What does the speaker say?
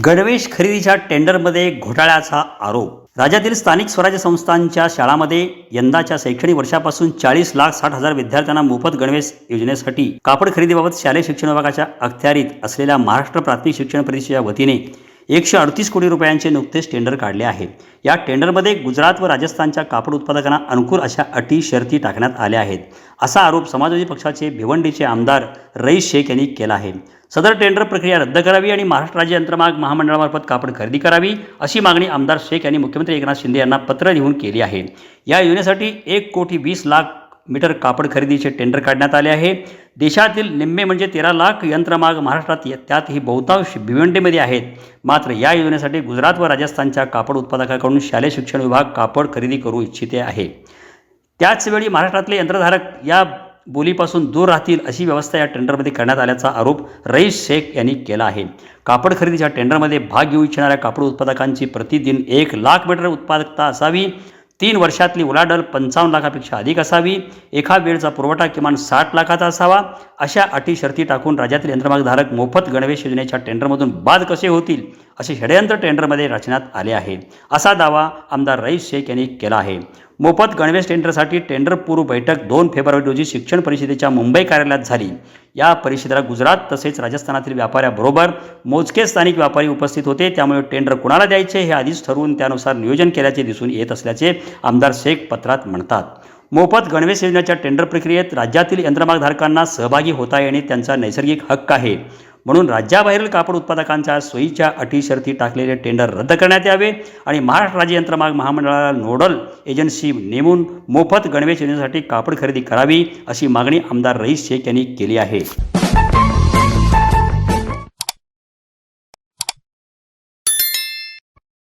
गणवेश खरेदीच्या टेंडरमध्ये घोटाळ्याचा आरोप। राज्यातील स्थानिक स्वराज्य संस्थांच्या शाळांमध्ये यंदाच्या शैक्षणिक वर्षापासून 40,60,000 विद्यार्थ्यांना मोफत गणवेश योजनेसाठी कापड खरेदीबाबत शालेय शिक्षण विभागाच्या अखत्यारीत असलेल्या महाराष्ट्र प्राथमिक शिक्षण परिषदेच्या वतीने 138 कोटी रुपयांचे नुकतेच टेंडर काढले आहे। या टेंडरमध्ये गुजरात व राजस्थानच्या कापड उत्पादकांना अनुकूल अशा अटी शर्ती टाकण्यात आल्या आहेत, असा आरोप समाजवादी पक्षाचे भिवंडीचे आमदार रईस शेख यांनी केला आहे। सदर टेंडर प्रक्रिया रद्द करावी आणि महाराष्ट्र राज्य यंत्रमाग महामंडळामार्फत कापड खरेदी करावी, अशी मागणी आमदार शेख यांनी मुख्यमंत्री एकनाथ शिंदे यांना पत्र लिहून केली आहे। या योजनेसाठी 1,20,00,000 मीटर कापड खरेदीचे टेंडर काढण्यात आले आहे। देशातील निम्मे म्हणजे 13 लाख यंत्रमाग महाराष्ट्रात, त्यातही बहुतांश भिवंडीमध्ये आहेत। मात्र या योजनेसाठी गुजरात व राजस्थानच्या कापड उत्पादकांकडून शालेय शिक्षण विभाग कापड खरेदी करू इच्छिते आहे। त्याचवेळी महाराष्ट्रातले यंत्रधारक या बोलीपासून दूर राहतील अशी व्यवस्था या टेंडरमध्ये करण्यात आल्याचा आरोप रईस शेख यांनी केला आहे। कापड खरेदीच्या टेंडरमध्ये भाग घेऊ इच्छिणाऱ्या कापड उत्पादकांची प्रतिदिन 1 लाख मीटर उत्पादकता असावी, 3 वर्षातली उलाढाल 55 लाखापेक्षा अधिक असावी, एका वेळचा पुरवठा किमान 60 लाखाचा असावा, अशा अटी शर्ती टाकून राज्यातील यंत्रमागधारक मोफत गणवेश योजनेच्या टेंडरमधून बाद कसे होतील असे षडयंत्र टेंडरमध्ये रचण्यात आले आहे, असा दावा आमदार रईस शेख यांनी केला आहे। मोफत गणवेश टेंडरसाठी टेंडर पूर्व बैठक 2 फेब्रुवारी रोजी शिक्षण परिषदेच्या मुंबई कार्यालयात झाली। या परिषदेला गुजरात तसेच राजस्थानातील व्यापाऱ्याबरोबर मोजके स्थानिक व्यापारी उपस्थित होते, त्यामुळे टेंडर कुणाला द्यायचे हे आधीच ठरवून त्यानुसार नियोजन केल्याचे दिसून येत असल्याचे आमदार शेख पत्रात म्हणतात। मोफत गणवेश योजनेच्या टेंडर प्रक्रियेत राज्यातील यंत्रमागधारकांना सहभागी होता येणे त्यांचा नैसर्गिक हक्क आहे, म्हणून राज्याबाहेरील कापड उत्पादकांच्या सोयीच्या अटी शर्ती टाकलेले टेंडर रद्द करण्यात यावे आणि महाराष्ट्र राज्य यंत्रमाग महामंडळाला नोडल एजन्सी नेमून मोफत गणवेश योजनेसाठी कापड खरेदी करावी, अशी मागणी आमदार रईस शेख यांनी केली आहे।